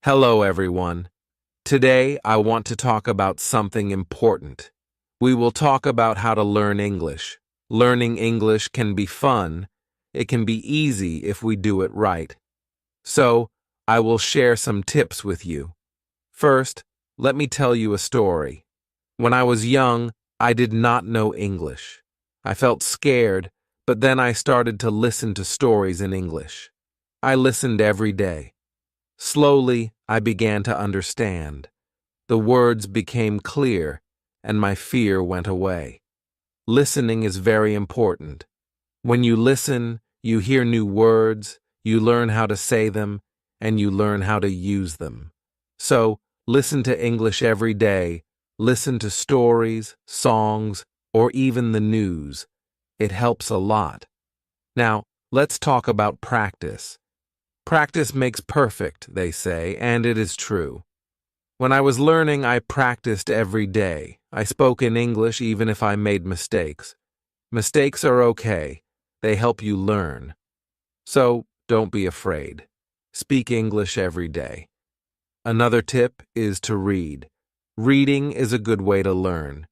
Hello, everyone. Today, I want to talk about something important. We will talk about how to learn English. Learning English can be fun. It can be easy if we do it right. So, I will share some tips with you. First, let me tell you a story. When I was young, I did not know English. I felt scared, but then I started to listen to stories in English. I listened every day. Slowly, I began to understand. The words became clear, and my fear went away. Listening is very important. When you listen, you hear new words, you learn how to say them, and you learn how to use them. So, listen to English every day. Listen to stories, songs, or even the news. It helps a lot. Now, let's talk about practice. Practice makes perfect, they say, and it is true. When I was learning, I practiced every day. I spoke in English even if I made mistakes. Mistakes are okay. They help you learn. So, don't be afraid. Speak English every day. Another tip is to read. Reading is a good way to learn.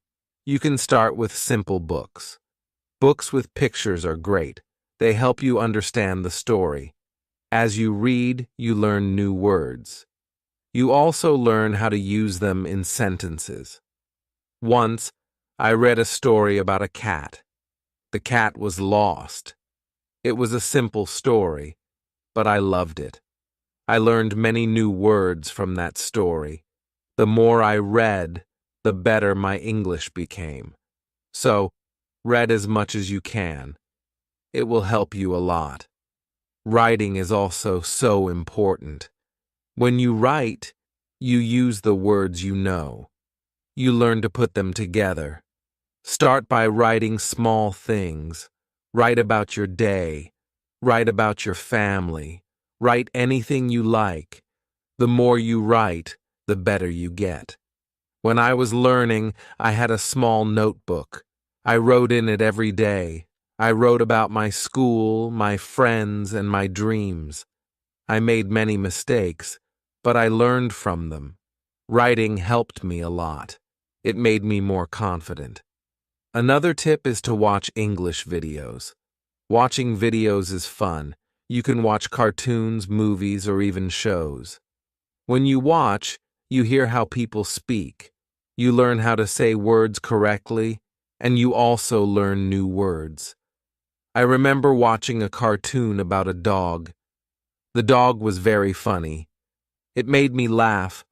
You can start with simple books. Books with pictures are great. They help you understand the story. As you read, you learn new words. You also learn how to use them in sentences. Once, I read a story about a cat. The cat was lost. It was a simple story, but I loved it. I learned many new words from that story. The more I read, the better my English became. So, read as much as you can. It will help you a lot. Writing is also so important. When you write, you use the words you know. You learn to put them together. Start by writing small things. Write about your day. Write about your family. Write anything you like. The more you write, the better you get. When I was learning, I had a small notebook. I wrote in it every day. I wrote about my school, my friends, and my dreams. I made many mistakes, but I learned from them. Writing helped me a lot. It made me more confident. Another tip is to watch English videos. Watching videos is fun. You can watch cartoons, movies, or even shows. When you watch, you hear how people speak. You learn how to say words correctly, and you also learn new words. I remember watching a cartoon about a dog. The dog was very funny. It made me laugh,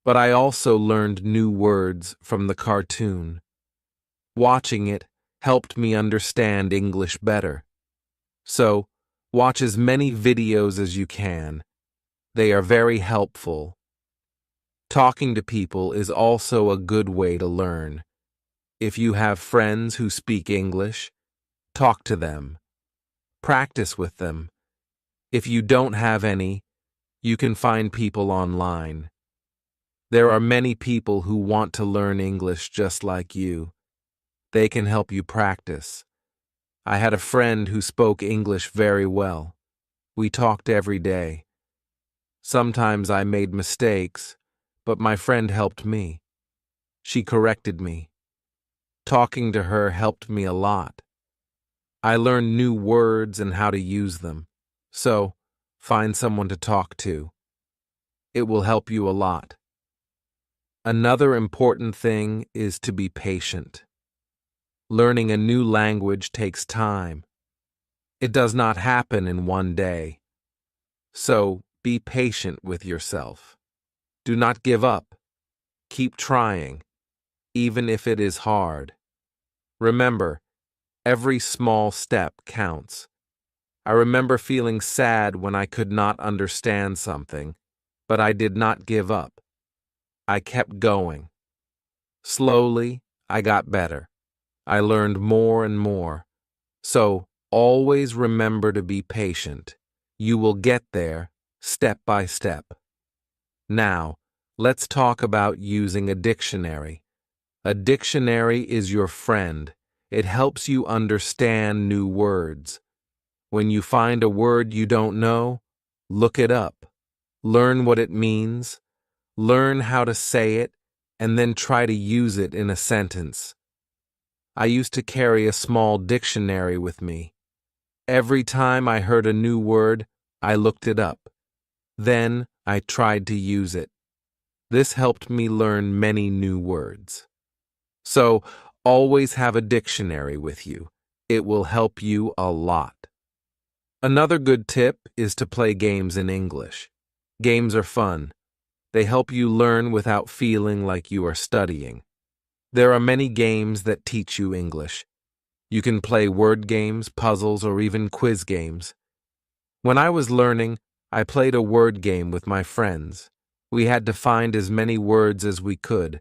but I also learned new words from the cartoon. Watching it helped me understand English better. So, watch as many videos as you can. They are very helpful. Talking to people is also a good way to learn. If you have friends who speak English, talk to them. Practice with them. If you don't have any, you can find people online. There are many people who want to learn English just like you. They can help you practice. I had a friend who spoke English very well. We talked every day. Sometimes I made mistakes, but my friend helped me. She corrected me. Talking to her helped me a lot. I learned new words and how to use them. So, find someone to talk to. It will help you a lot. Another important thing is to be patient. Learning a new language takes time. It does not happen in one day. So, be patient with yourself. Do not give up. Keep trying, even if it is hard. Remember, every small step counts. I remember feeling sad when I could not understand something, but I did not give up. I kept going. Slowly, I got better. I learned more and more. So, always remember to be patient. You will get there, step by step. Now, let's talk about using a dictionary. A dictionary is your friend. It helps you understand new words. When you find a word you don't know, look it up. Learn what it means, learn how to say it, and then try to use it in a sentence. I used to carry a small dictionary with me. Every time I heard a new word, I looked it up. Then I tried to use it. This helped me learn many new words. So, always have a dictionary with you. It will help you a lot. Another good tip is to play games in English. Games are fun. They help you learn without feeling like you are studying. There are many games that teach you English. You can play word games, puzzles, or even quiz games. When I was learning, I played a word game with my friends. We had to find as many words as we could.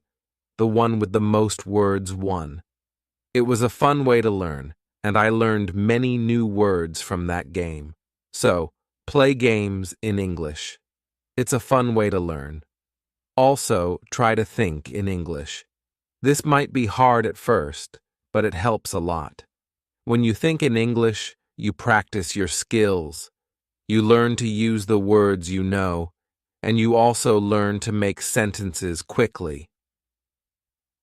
The one with the most words won. It was a fun way to learn, and I learned many new words from that game. So, play games in English. It's a fun way to learn. Also, try to think in English. This might be hard at first, but it helps a lot. When you think in English, you practice your skills. You learn to use the words you know, and you also learn to make sentences quickly.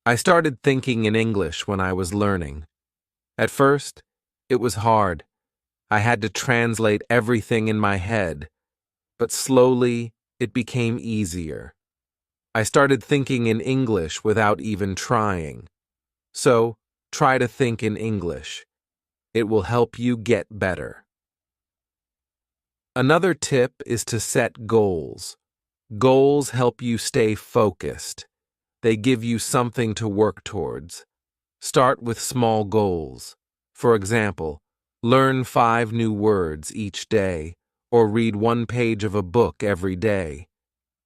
I started thinking in English when I was learning. At first, it was hard. I had to translate everything in my head, but slowly it became easier. I started thinking in English without even trying. So, try to think in English. It will help you get better. Another tip is to set goals. Goals help you stay focused. They give you something to work towards. Start with small goals. For example, learn 5 new words each day, or read 1 page of a book every day.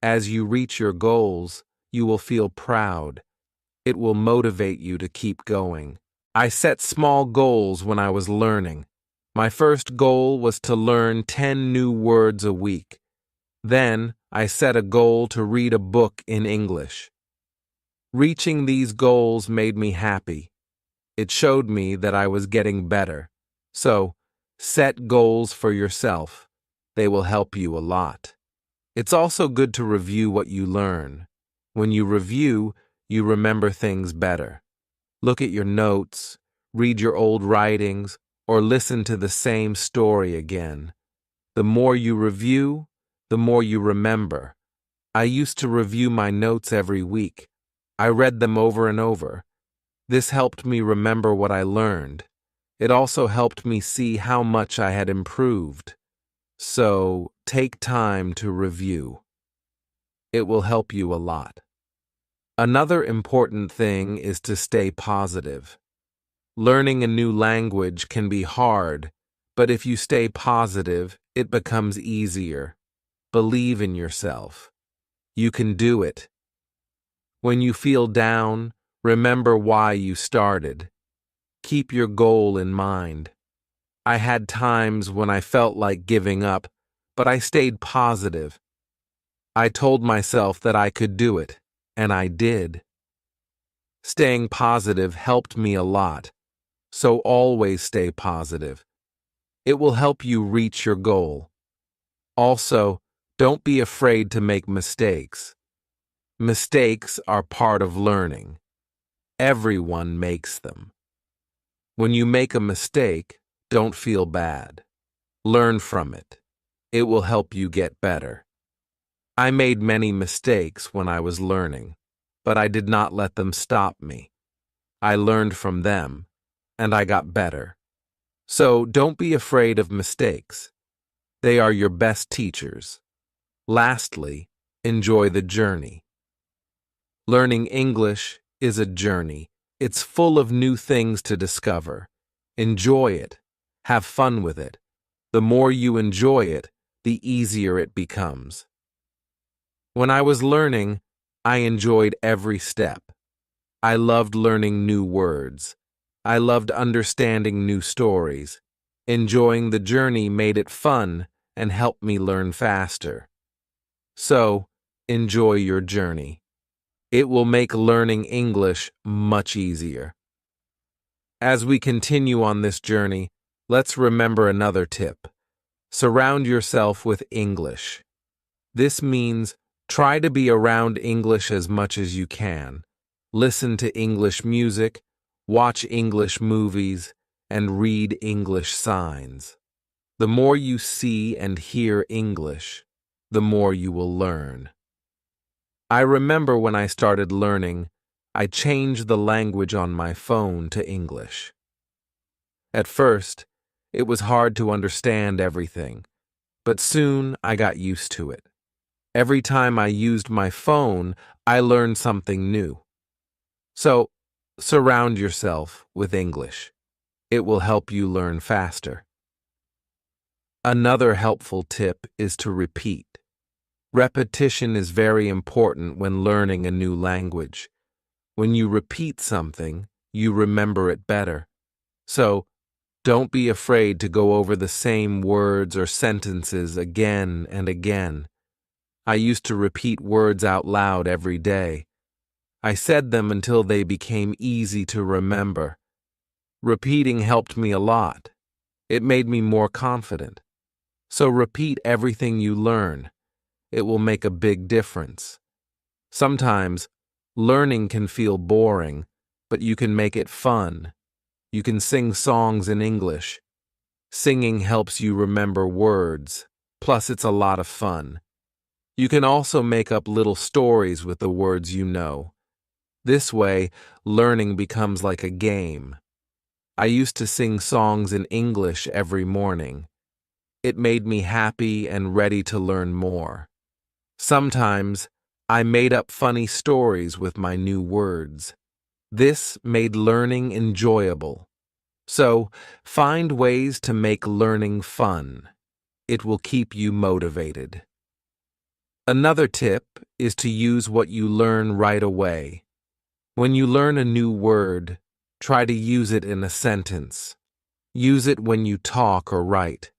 As you reach your goals, you will feel proud. It will motivate you to keep going. I set small goals when I was learning. My first goal was to learn 10 new words a week. Then, I set a goal to read a book in English. Reaching these goals made me happy. It showed me that I was getting better. So, set goals for yourself. They will help you a lot. It's also good to review what you learn. When you review, you remember things better. Look at your notes, read your old writings, or listen to the same story again. The more you review, the more you remember. I used to review my notes every week. I read them over and over. This helped me remember what I learned. It also helped me see how much I had improved. So, take time to review. It will help you a lot. Another important thing is to stay positive. Learning a new language can be hard, but if you stay positive, it becomes easier. Believe in yourself. You can do it. When you feel down, remember why you started. Keep your goal in mind. I had times when I felt like giving up, but I stayed positive. I told myself that I could do it, and I did. Staying positive helped me a lot, so always stay positive. It will help you reach your goal. Also, don't be afraid to make mistakes. Mistakes are part of learning. Everyone makes them. When you make a mistake, don't feel bad. Learn from it. It will help you get better. I made many mistakes when I was learning, but I did not let them stop me. I learned from them, and I got better. So don't be afraid of mistakes. They are your best teachers. Lastly, enjoy the journey. Learning English is a journey. It's full of new things to discover. Enjoy it. Have fun with it. The more you enjoy it, the easier it becomes. When I was learning, I enjoyed every step. I loved learning new words. I loved understanding new stories. Enjoying the journey made it fun and helped me learn faster. So, enjoy your journey. It will make learning English much easier. As we continue on this journey, let's remember another tip. Surround yourself with English. This means try to be around English as much as you can. Listen to English music, watch English movies, and read English signs. The more you see and hear English, the more you will learn. I remember when I started learning, I changed the language on my phone to English. At first, it was hard to understand everything, but soon I got used to it. Every time I used my phone, I learned something new. So, surround yourself with English. It will help you learn faster. Another helpful tip is to repeat. Repetition is very important when learning a new language. When you repeat something, you remember it better. So, don't be afraid to go over the same words or sentences again and again. I used to repeat words out loud every day. I said them until they became easy to remember. Repeating helped me a lot. It made me more confident. So repeat everything you learn. It will make a big difference. Sometimes, learning can feel boring, but you can make it fun. You can sing songs in English. Singing helps you remember words, plus it's a lot of fun. You can also make up little stories with the words you know. This way, learning becomes like a game. I used to sing songs in English every morning. It made me happy and ready to learn more. Sometimes, I made up funny stories with my new words. This made learning enjoyable. So, find ways to make learning fun. It will keep you motivated. Another tip is to use what you learn right away. When you learn a new word, try to use it in a sentence. Use it when you talk or write.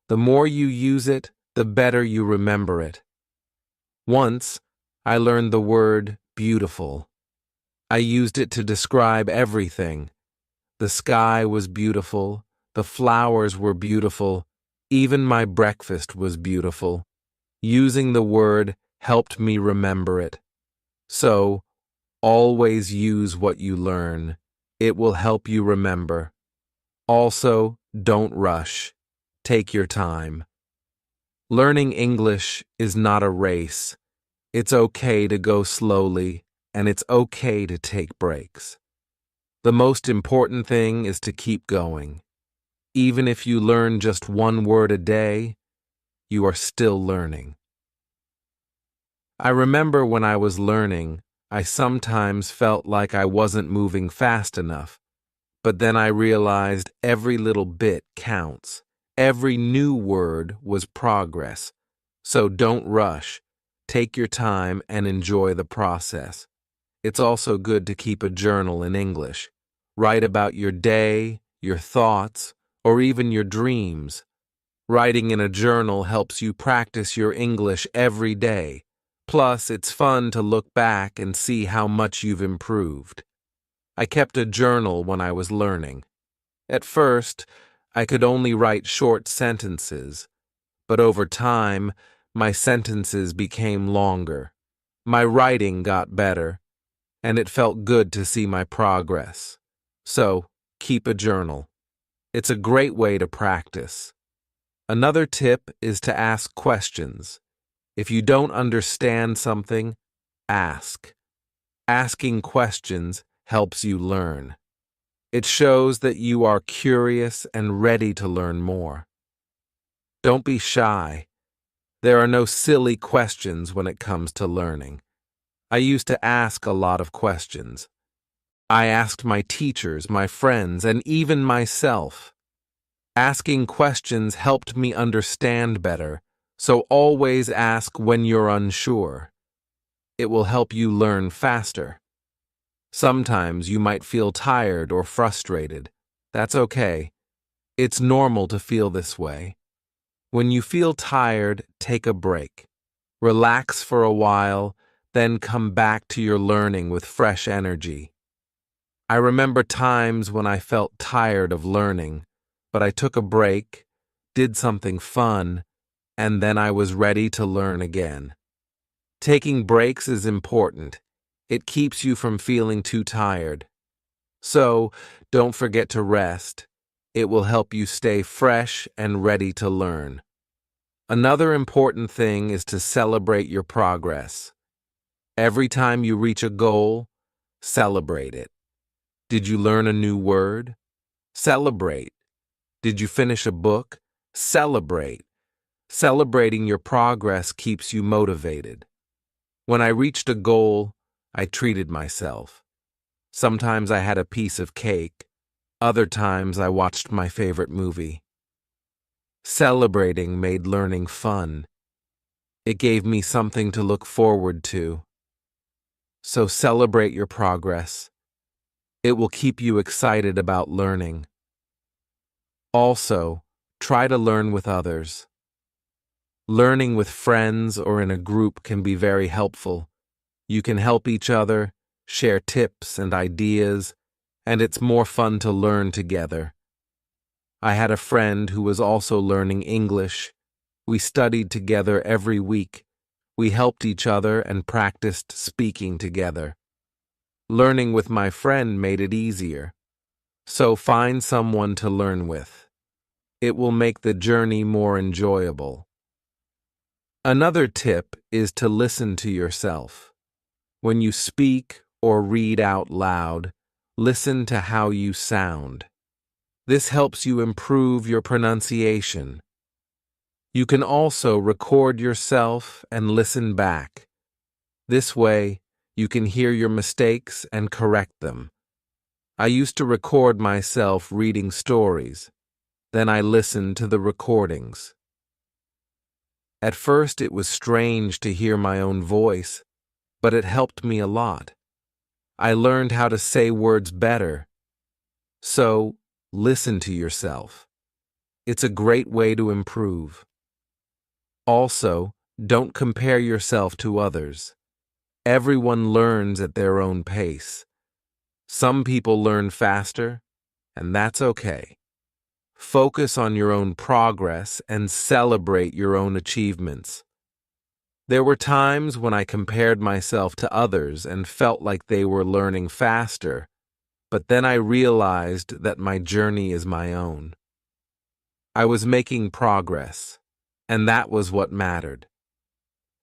The more you use it, the better you remember it. Once, I learned the word beautiful. I used it to describe everything. The sky was beautiful, the flowers were beautiful, even my breakfast was beautiful. Using the word helped me remember it. So, always use what you learn. It will help you remember. Also, don't rush. Take your time. Learning English is not a race. It's okay to go slowly, and it's okay to take breaks. The most important thing is to keep going. Even if you learn just one word a day, you are still learning. I remember when I was learning, I sometimes felt like I wasn't moving fast enough, but then I realized every little bit counts. Every new word was progress. So don't rush. Take your time and enjoy the process. It's also good to keep a journal in English. Write about your day, your thoughts, or even your dreams. Writing in a journal helps you practice your English every day. Plus, it's fun to look back and see how much you've improved. I kept a journal when I was learning. At first, I could only write short sentences, but over time, my sentences became longer. My writing got better, and it felt good to see my progress. So, keep a journal. It's a great way to practice. Another tip is to ask questions. If you don't understand something, ask. Asking questions helps you learn. It shows that you are curious and ready to learn more. Don't be shy. There are no silly questions when it comes to learning. I used to ask a lot of questions. I asked my teachers, my friends, and even myself. Asking questions helped me understand better, so always ask when you're unsure. It will help you learn faster. Sometimes you might feel tired or frustrated. That's okay. It's normal to feel this way. When you feel tired, take a break. Relax for a while, then come back to your learning with fresh energy. I remember times when I felt tired of learning, but I took a break, did something fun, and then I was ready to learn again. Taking breaks is important. It keeps you from feeling too tired. So, don't forget to rest. It will help you stay fresh and ready to learn. Another important thing is to celebrate your progress. Every time you reach a goal, celebrate it. Did you learn a new word? Celebrate. Did you finish a book? Celebrate. Celebrating your progress keeps you motivated. When I reached a goal, I treated myself. Sometimes I had a piece of cake. Other times I watched my favorite movie. Celebrating made learning fun. It gave me something to look forward to. So celebrate your progress. It will keep you excited about learning. Also, try to learn with others. Learning with friends or in a group can be very helpful. You can help each other, share tips and ideas, and it's more fun to learn together. I had a friend who was also learning English. We studied together every week. We helped each other and practiced speaking together. Learning with my friend made it easier. So find someone to learn with. It will make the journey more enjoyable. Another tip is to listen to yourself. When you speak or read out loud, listen to how you sound. This helps you improve your pronunciation. You can also record yourself and listen back. This way, you can hear your mistakes and correct them. I used to record myself reading stories. Then I listened to the recordings. At first, it was strange to hear my own voice, but it helped me a lot. I learned how to say words better. So, listen to yourself. It's a great way to improve. Also, don't compare yourself to others. Everyone learns at their own pace. Some people learn faster, and that's okay. Focus on your own progress and celebrate your own achievements. There were times when I compared myself to others and felt like they were learning faster, but then I realized that my journey is my own. I was making progress, and that was what mattered.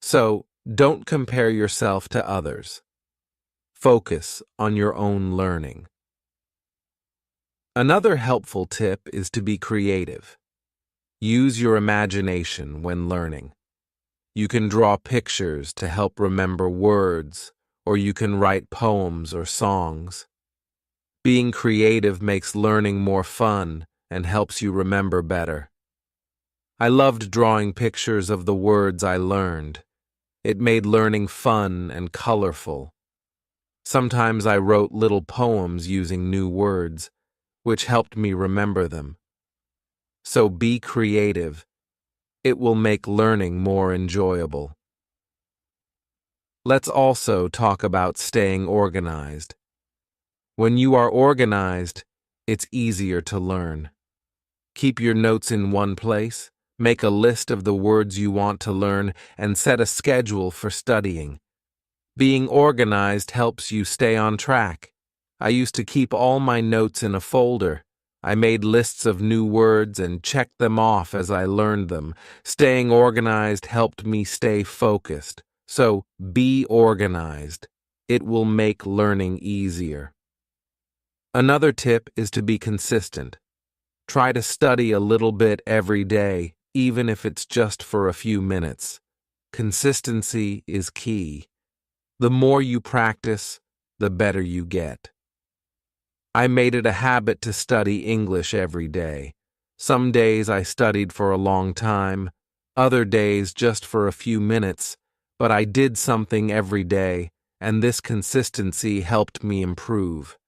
So, don't compare yourself to others. Focus on your own learning. Another helpful tip is to be creative. Use your imagination when learning. You can draw pictures to help remember words, or you can write poems or songs. Being creative makes learning more fun and helps you remember better. I loved drawing pictures of the words I learned. It made learning fun and colorful. Sometimes I wrote little poems using new words, which helped me remember them. So be creative. It will make learning more enjoyable. Let's also talk about staying organized. When you are organized, it's easier to learn. Keep your notes in one place, make a list of the words you want to learn, and set a schedule for studying. Being organized helps you stay on track. I used to keep all my notes in a folder. I made lists of new words and checked them off as I learned them. Staying organized helped me stay focused. So, be organized. It will make learning easier. Another tip is to be consistent. Try to study a little bit every day, even if it's just for a few minutes. Consistency is key. The more you practice, the better you get. I made it a habit to study English every day. Some days I studied for a long time, other days just for a few minutes, but I did something every day, and this consistency helped me improve.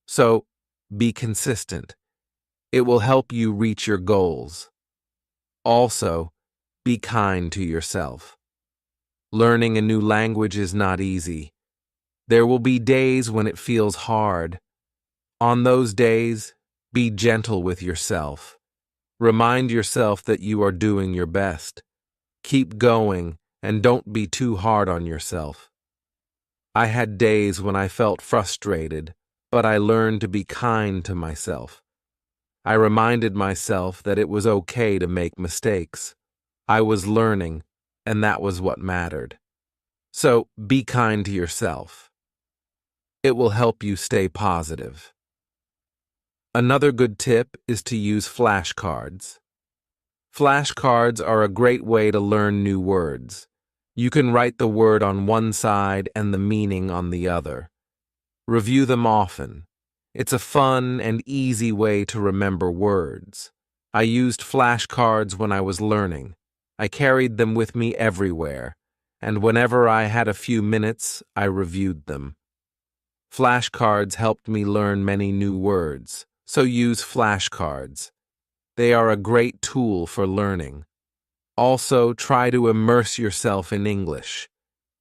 So, be consistent. It will help you reach your goals. Also, be kind to yourself. Learning a new language is not easy. There will be days when it feels hard. On those days, be gentle with yourself. Remind yourself that you are doing your best. Keep going and don't be too hard on yourself. I had days when I felt frustrated, but I learned to be kind to myself. I reminded myself that it was okay to make mistakes. I was learning, and that was what mattered. So be kind to yourself. It will help you stay positive. Another good tip is to use flashcards. Flashcards are a great way to learn new words. You can write the word on one side and the meaning on the other. Review them often. It's a fun and easy way to remember words. I used flashcards when I was learning. I carried them with me everywhere, and whenever I had a few minutes, I reviewed them. Flashcards helped me learn many new words, so use flashcards. They are a great tool for learning. Also, try to immerse yourself in English.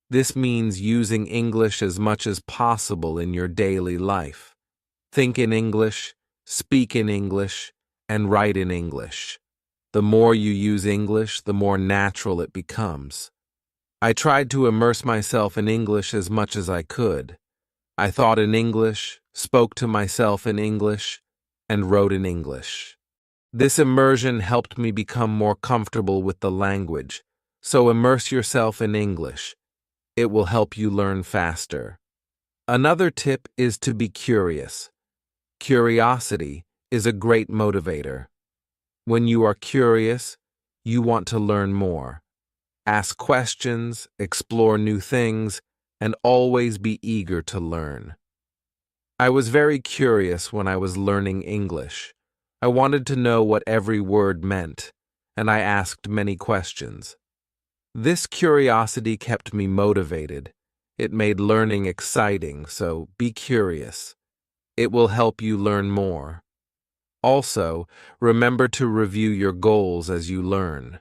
This means using English as much as possible in your daily life. Think in English, speak in English, and write in English. The more you use English, the more natural it becomes. I tried to immerse myself in English as much as I could. I thought in English, spoke to myself in English, and wrote in English. This immersion helped me become more comfortable with the language, so immerse yourself in English. It will help you learn faster. Another tip is to be curious. Curiosity is a great motivator. When you are curious, you want to learn more. Ask questions, explore new things, and always be eager to learn. I was very curious when I was learning English. I wanted to know what every word meant, and I asked many questions. This curiosity kept me motivated. It made learning exciting, so be curious. It will help you learn more. Also, remember to review your goals as you learn.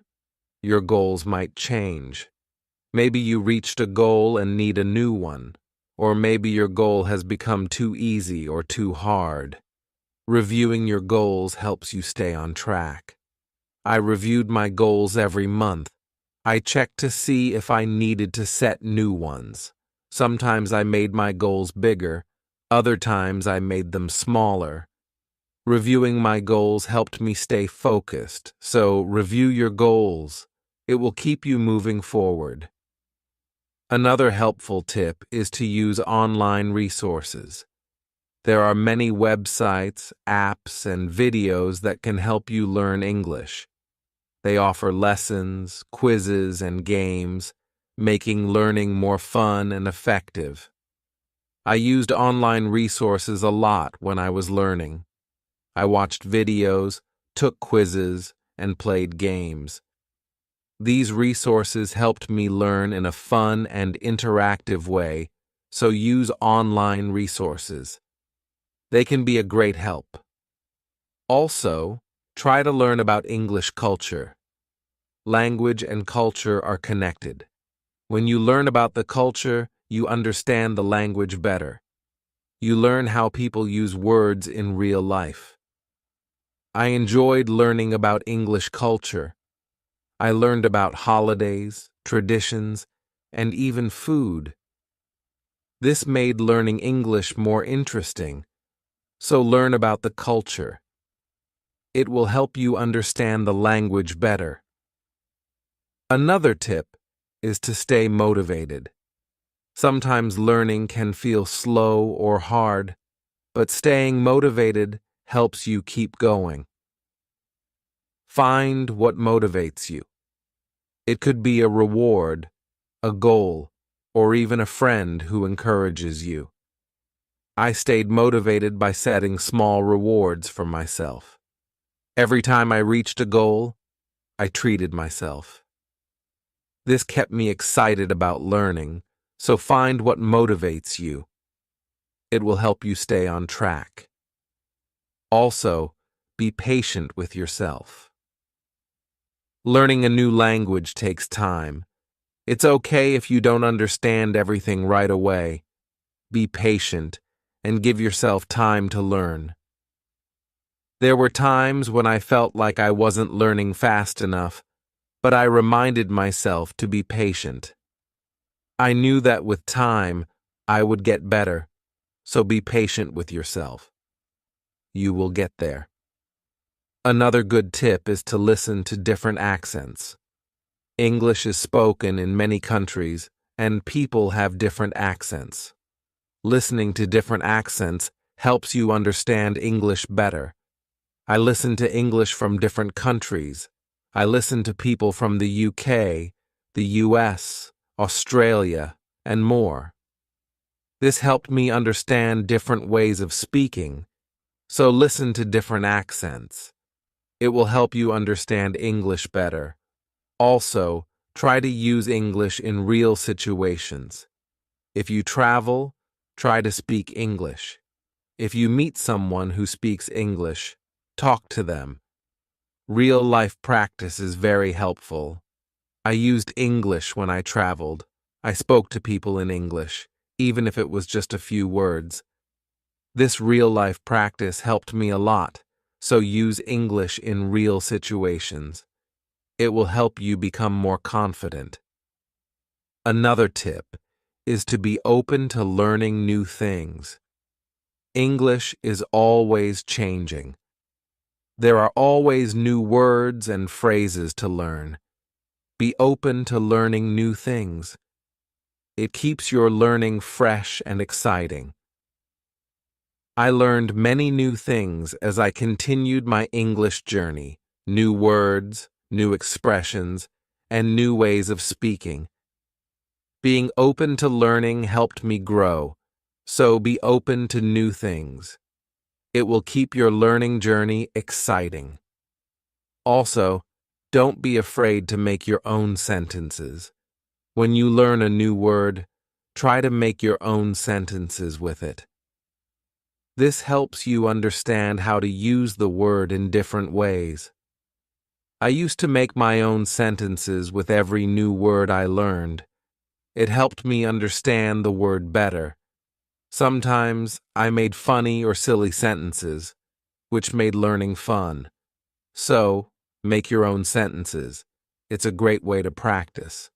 Your goals might change. Maybe you reached a goal and need a new one, or maybe your goal has become too easy or too hard. Reviewing your goals helps you stay on track. I reviewed my goals every month. I checked to see if I needed to set new ones. Sometimes I made my goals bigger, other times I made them smaller. Reviewing my goals helped me stay focused, so review your goals. It will keep you moving forward. Another helpful tip is to use online resources. There are many websites, apps, and videos that can help you learn English. They offer lessons, quizzes, and games, making learning more fun and effective. I used online resources a lot when I was learning. I watched videos, took quizzes, and played games. These resources helped me learn in a fun and interactive way, so use online resources. They can be a great help. Also, try to learn about English culture. Language and culture are connected. When you learn about the culture, you understand the language better. You learn how people use words in real life. I enjoyed learning about English culture. I learned about holidays, traditions, and even food. This made learning English more interesting, so learn about the culture. It will help you understand the language better. Another tip is to stay motivated. Sometimes learning can feel slow or hard, but staying motivated helps you keep going. Find what motivates you. It could be a reward, a goal, or even a friend who encourages you. I stayed motivated by setting small rewards for myself. Every time I reached a goal, I treated myself. This kept me excited about learning, so find what motivates you. It will help you stay on track. Also, be patient with yourself. Learning a new language takes time. It's okay if you don't understand everything right away. Be patient and give yourself time to learn. There were times when I felt like I wasn't learning fast enough, but I reminded myself to be patient. I knew that with time, I would get better, so be patient with yourself. You will get there. Another good tip is to listen to different accents. English is spoken in many countries, and people have different accents. Listening to different accents helps you understand English better. I listen to English from different countries. I listen to people from the UK, the US, Australia, and more. This helped me understand different ways of speaking, so listen to different accents. It will help you understand English better. Also, try to use English in real situations. If you travel, try to speak English. If you meet someone who speaks English, talk to them. Real-life practice is very helpful. I used English when I traveled. I spoke to people in English, even if it was just a few words. This real-life practice helped me a lot, so use English in real situations. It will help you become more confident. Another tip is to be open to learning new things. English is always changing. There are always new words and phrases to learn. Be open to learning new things. It keeps your learning fresh and exciting. I learned many new things as I continued my English journey, new words, new expressions, and new ways of speaking. Being open to learning helped me grow, so be open to new things. It will keep your learning journey exciting. Also, don't be afraid to make your own sentences. When you learn a new word, try to make your own sentences with it. This helps you understand how to use the word in different ways. I used to make my own sentences with every new word I learned. It helped me understand the word better. Sometimes I made funny or silly sentences, which made learning fun. So, make your own sentences. It's a great way to practice.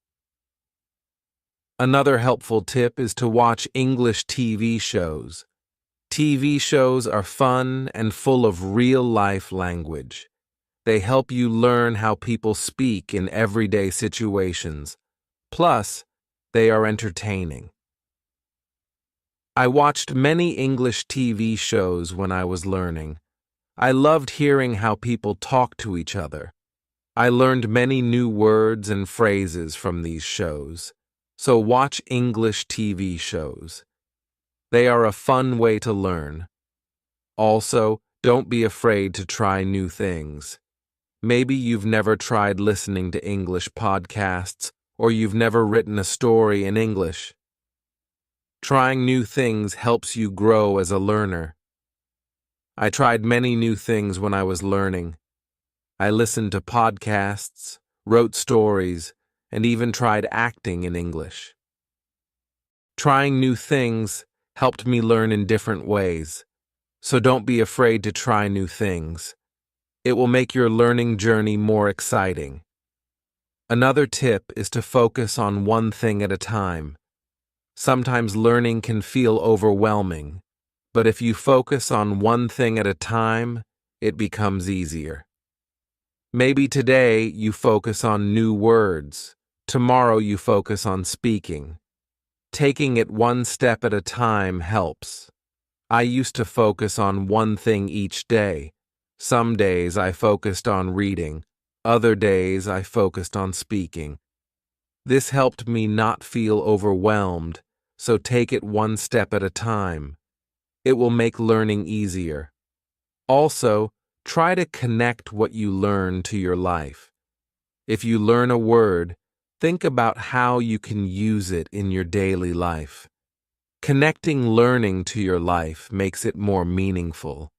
Another helpful tip is to watch English TV shows. TV shows are fun and full of real-life language. They help you learn how people speak in everyday situations. Plus, they are entertaining. I watched many English TV shows when I was learning. I loved hearing how people talk to each other. I learned many new words and phrases from these shows. So watch English TV shows. They are a fun way to learn. Also, don't be afraid to try new things. Maybe you've never tried listening to English podcasts, or you've never written a story in English. Trying new things helps you grow as a learner. I tried many new things when I was learning. I listened to podcasts, wrote stories, and even tried acting in English. Trying new things helped me learn in different ways, so don't be afraid to try new things. It will make your learning journey more exciting. Another tip is to focus on one thing at a time. Sometimes learning can feel overwhelming, but if you focus on one thing at a time, it becomes easier. Maybe today you focus on new words. Tomorrow you focus on speaking. Taking it one step at a time helps. I used to focus on one thing each day. Some days I focused on reading. Other days I focused on speaking. This helped me not feel overwhelmed, so take it one step at a time. It will make learning easier. Also, try to connect what you learn to your life. If you learn a word, think about how you can use it in your daily life. Connecting learning to your life makes it more meaningful.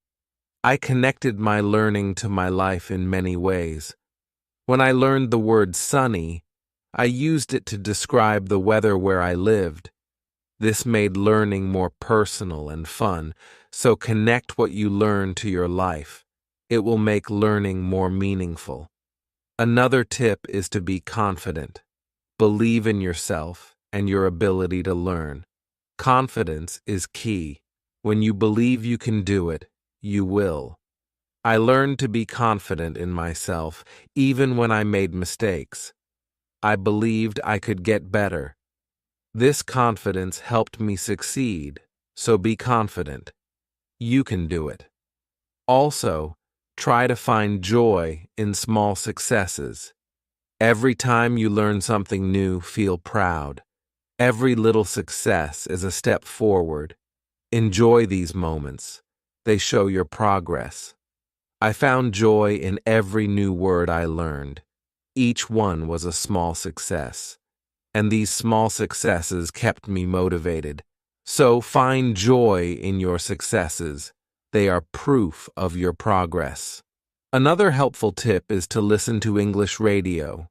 I connected my learning to my life in many ways. When I learned the word sunny, I used it to describe the weather where I lived. This made learning more personal and fun, so connect what you learn to your life. It will make learning more meaningful. Another tip is to be confident. Believe in yourself and your ability to learn. Confidence is key. When you believe you can do it, you will. I learned to be confident in myself, even when I made mistakes. I believed I could get better. This confidence helped me succeed, so be confident. You can do it. Also, try to find joy in small successes. Every time you learn something new, feel proud. Every little success is a step forward. Enjoy these moments. They show your progress. I found joy in every new word I learned. Each one was a small success. And these small successes kept me motivated. So find joy in your successes. They are proof of your progress. Another helpful tip is to listen to English radio.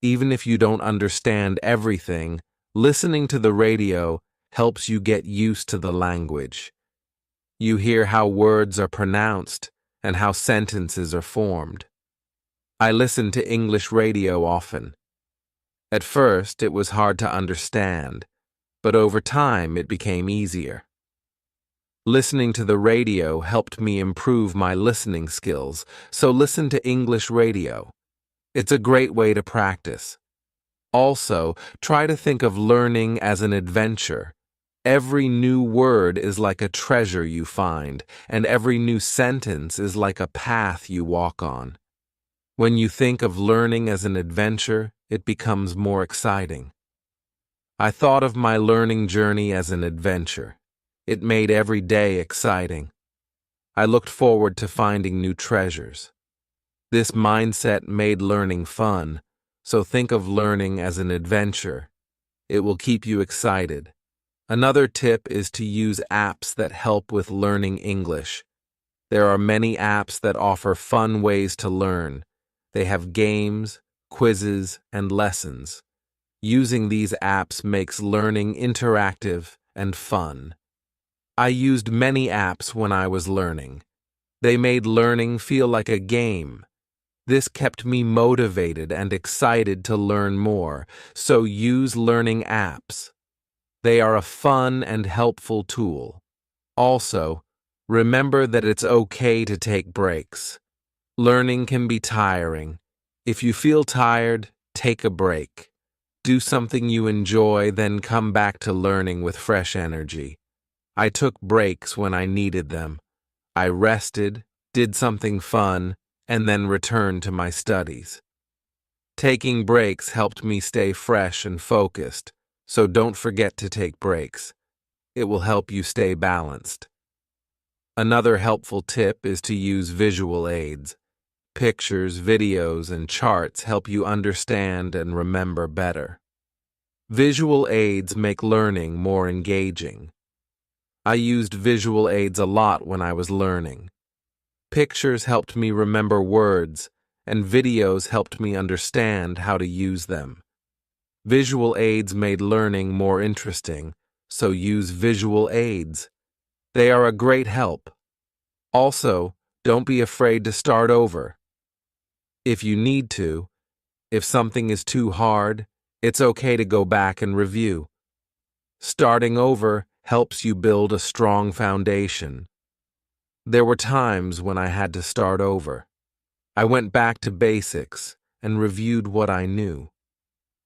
Even if you don't understand everything, listening to the radio helps you get used to the language. You hear how words are pronounced and how sentences are formed. I listen to English radio often. At first, it was hard to understand, but over time it became easier. Listening to the radio helped me improve my listening skills, so listen to English radio. It's a great way to practice. Also, try to think of learning as an adventure. Every new word is like a treasure you find, and every new sentence is like a path you walk on. When you think of learning as an adventure, it becomes more exciting. I thought of my learning journey as an adventure. It made every day exciting. I looked forward to finding new treasures. This mindset made learning fun, so think of learning as an adventure. It will keep you excited. Another tip is to use apps that help with learning English. There are many apps that offer fun ways to learn. They have games, quizzes, and lessons. Using these apps makes learning interactive and fun. I used many apps when I was learning. They made learning feel like a game. This kept me motivated and excited to learn more, so use learning apps. They are a fun and helpful tool. Also, remember that it's okay to take breaks. Learning can be tiring. If you feel tired, take a break. Do something you enjoy, then come back to learning with fresh energy. I took breaks when I needed them. I rested, did something fun, and then returned to my studies. Taking breaks helped me stay fresh and focused, so don't forget to take breaks. It will help you stay balanced. Another helpful tip is to use visual aids. Pictures, videos, and charts help you understand and remember better. Visual aids make learning more engaging. I used visual aids a lot when I was learning. Pictures helped me remember words, and videos helped me understand how to use them. Visual aids made learning more interesting, so use visual aids. They are a great help. Also, don't be afraid to start over. If you need to, if something is too hard, it's okay to go back and review. Starting over helps you build a strong foundation. There were times when I had to start over. I went back to basics and reviewed what I knew.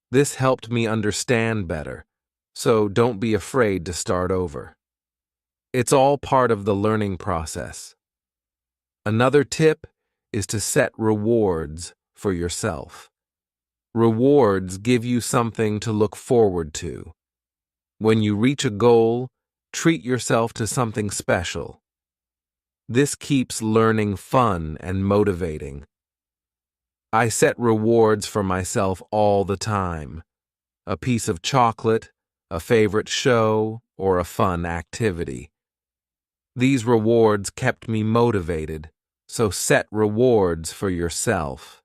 This helped me understand better, so don't be afraid to start over. It's all part of the learning process. Another tip is to set rewards for yourself. Rewards give you something to look forward to. When you reach a goal, treat yourself to something special. This keeps learning fun and motivating. I set rewards for myself all the time. A piece of chocolate, a favorite show, or a fun activity. These rewards kept me motivated, so set rewards for yourself.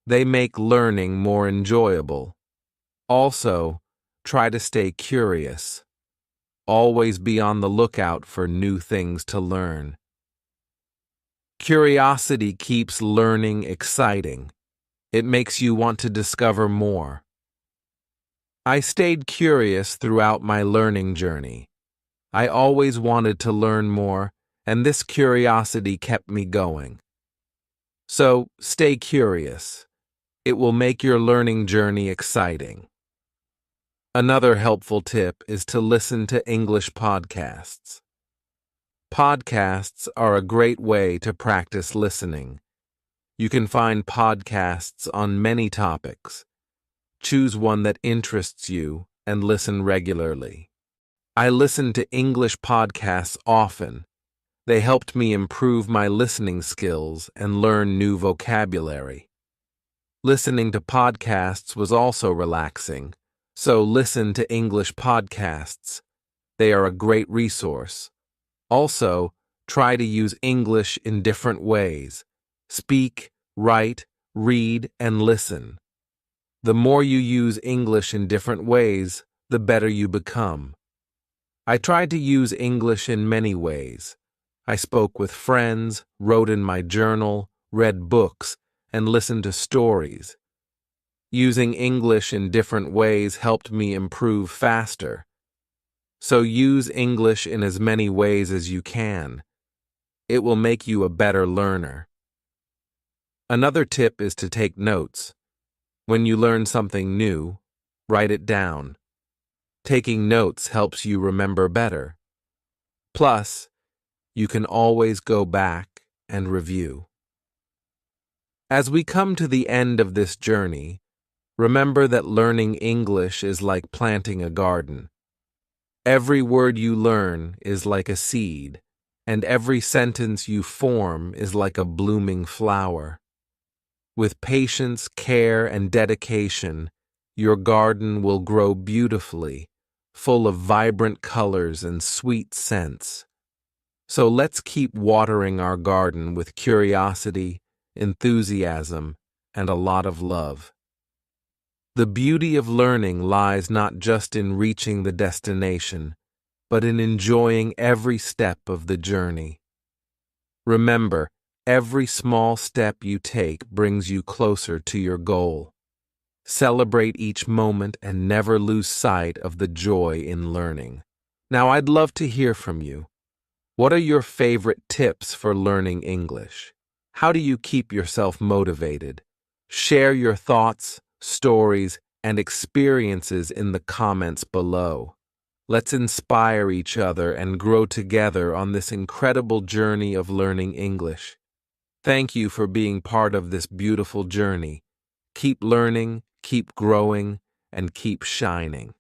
They make learning more enjoyable. Also, try to stay curious. Always be on the lookout for new things to learn. Curiosity keeps learning exciting. It makes you want to discover more. I stayed curious throughout my learning journey. I always wanted to learn more, and this curiosity kept me going. So, stay curious. It will make your learning journey exciting. Another helpful tip is to listen to English podcasts. Podcasts are a great way to practice listening. You can find podcasts on many topics. Choose one that interests you and listen regularly. I listen to English podcasts often. They helped me improve my listening skills and learn new vocabulary. Listening to podcasts was also relaxing, so listen to English podcasts. They are a great resource. Also, try to use English in different ways. Speak, write, read, and listen. The more you use English in different ways, the better you become. I tried to use English in many ways. I spoke with friends, wrote in my journal, read books, and listened to stories. Using English in different ways helped me improve faster. So use English in as many ways as you can. It will make you a better learner. Another tip is to take notes. When you learn something new, write it down. Taking notes helps you remember better. Plus, you can always go back and review. As we come to the end of this journey, remember that learning English is like planting a garden. Every word you learn is like a seed, and every sentence you form is like a blooming flower. With patience, care, and dedication, your garden will grow beautifully, full of vibrant colors and sweet scents. So let's keep watering our garden with curiosity, enthusiasm, and a lot of love. The beauty of learning lies not just in reaching the destination, but in enjoying every step of the journey. Remember, every small step you take brings you closer to your goal. Celebrate each moment and never lose sight of the joy in learning. Now, I'd love to hear from you. What are your favorite tips for learning English? How do you keep yourself motivated? Share your thoughts, stories, and experiences in the comments below. Let's inspire each other and grow together on this incredible journey of learning English. Thank you for being part of this beautiful journey. Keep learning, keep growing, and keep shining.